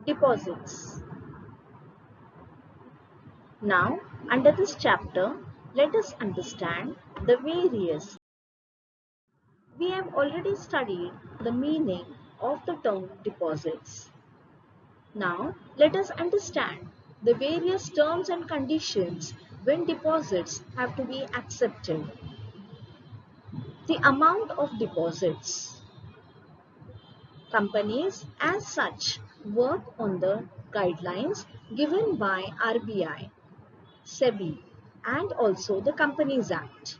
Deposits. Now, under this chapter, let us understand the various. We have already studied the meaning of the term deposits. Now, let us understand the various terms and conditions when deposits have to be accepted. The amount of deposits. Companies as such work on the guidelines given by RBI, SEBI, and also the Companies Act.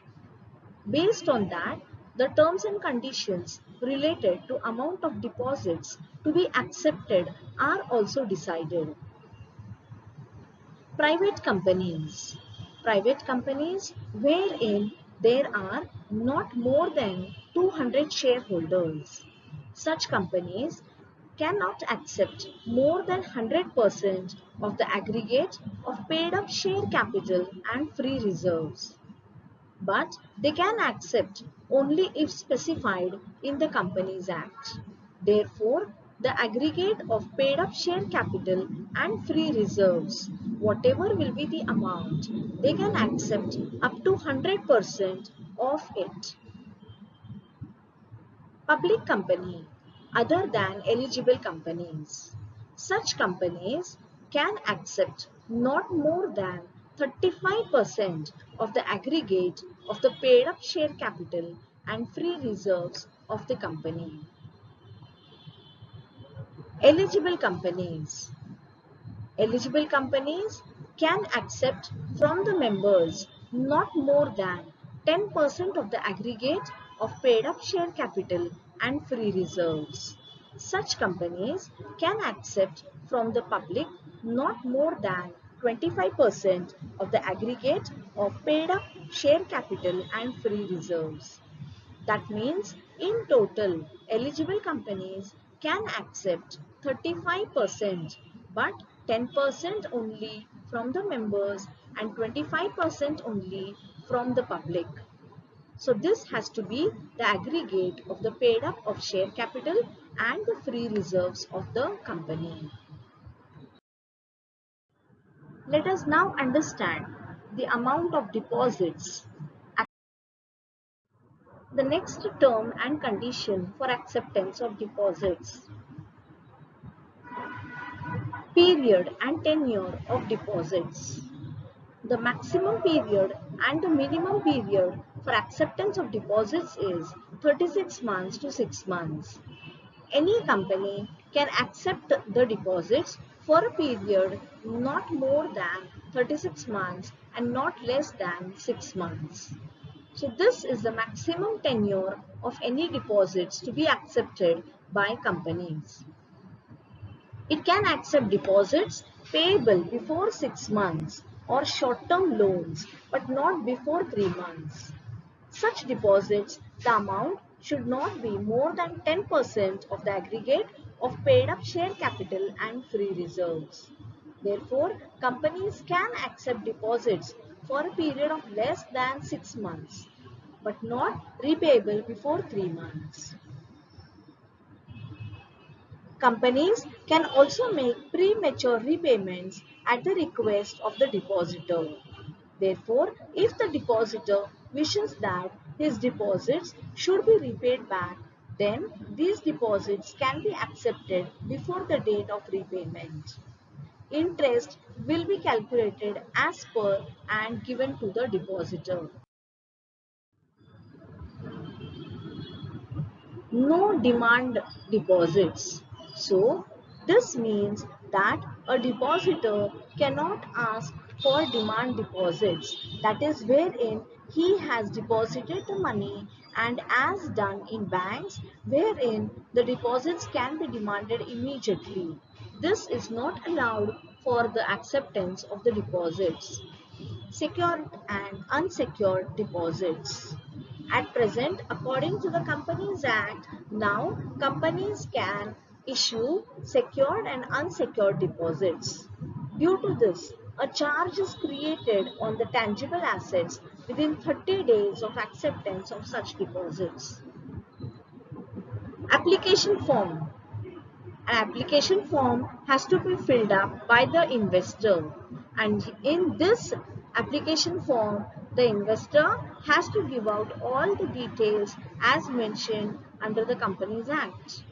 Based on that, the terms and conditions related to amount of deposits to be accepted are also decided. Private companies. Private companies wherein there are not more than 200 shareholders. Such companies cannot accept more than 100% of the aggregate of paid up share capital and free reserves. But they can accept only if specified in the Companies Act. Therefore, the aggregate of paid up share capital and free reserves, whatever will be the amount, they can accept up to 100% of it. Public company other than eligible companies. Such companies can accept not more than 35% of the aggregate of the paid up share capital and free reserves of the company. Eligible companies. Eligible companies can accept from the members not more than 10% of the aggregate of paid up share capital and free reserves. Such companies can accept from the public not more than 25% of the aggregate of paid up share capital and free reserves. That means in total, eligible companies can accept 35%, but 10% only from the members and 25% only from the public. So this has to be the aggregate of the paid up of share capital and the free reserves of the company. Let us now understand the amount of deposits. The next term and condition for acceptance of deposits. Period and tenure of deposits. The maximum period and the minimum period for acceptance of deposits is 36 months to 6 months. Any company can accept the deposits for a period not more than 36 months and not less than 6 months. So this is the maximum tenure of any deposits to be accepted by companies. It can accept deposits payable before 6 months or short-term loans but not before 3 months. Such deposits, the amount should not be more than 10% of the aggregate of paid up share capital and free reserves. Therefore, companies can accept deposits for a period of less than 6 months but not repayable before 3 months. Companies can also make premature repayments at the request of the depositor. Therefore, if the depositor wishes that his deposits should be repaid back, then these deposits can be accepted before the date of repayment. Interest will be calculated as per and given to the depositor. No demand deposits. So, this means that a depositor cannot ask for demand deposits, that is wherein he has deposited the money and as done in banks wherein the deposits can be demanded immediately. This is not allowed for the acceptance of the deposits. Secured and unsecured deposits. At present, according to the Companies Act, now companies can issue secured and unsecured deposits. Due to this, a charge is created on the tangible assets within 30 days of acceptance of such deposits. Application form. An application form has to be filled up by the investor, and in this application form the investor has to give out all the details as mentioned under the Companies Act.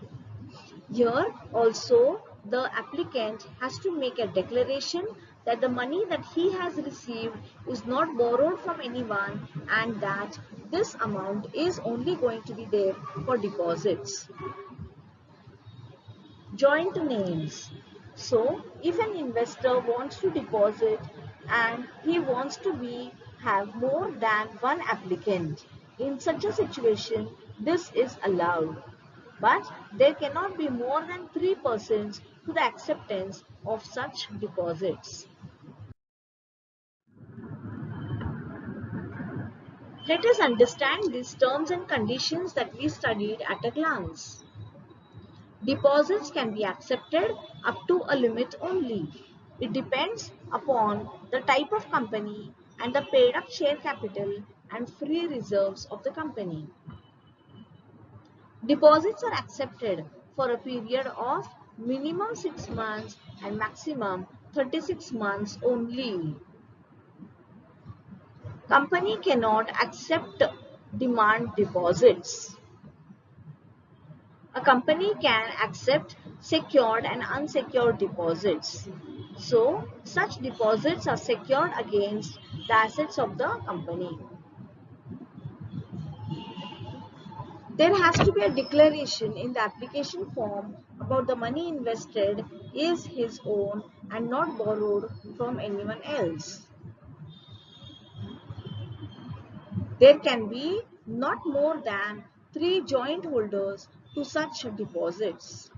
Here also the applicant has to make a declaration that the money that he has received is not borrowed from anyone and that this amount is only going to be there for deposits. Joint names. So if an investor wants to deposit and he wants to have more than one applicant, in such a situation this is allowed. But there cannot be more than 3 persons to the acceptance of such deposits. Let us understand these terms and conditions that we studied at a glance. Deposits can be accepted up to a limit only. It depends upon the type of company and the paid up share capital and free reserves of the company. Deposits are accepted for a period of minimum 6 months and maximum 36 months only. Company cannot accept demand deposits. A company can accept secured and unsecured deposits. So, such deposits are secured against the assets of the company. There has to be a declaration in the application form about the money invested is his own and not borrowed from anyone else. There can be not more than 3 joint holders to such deposits.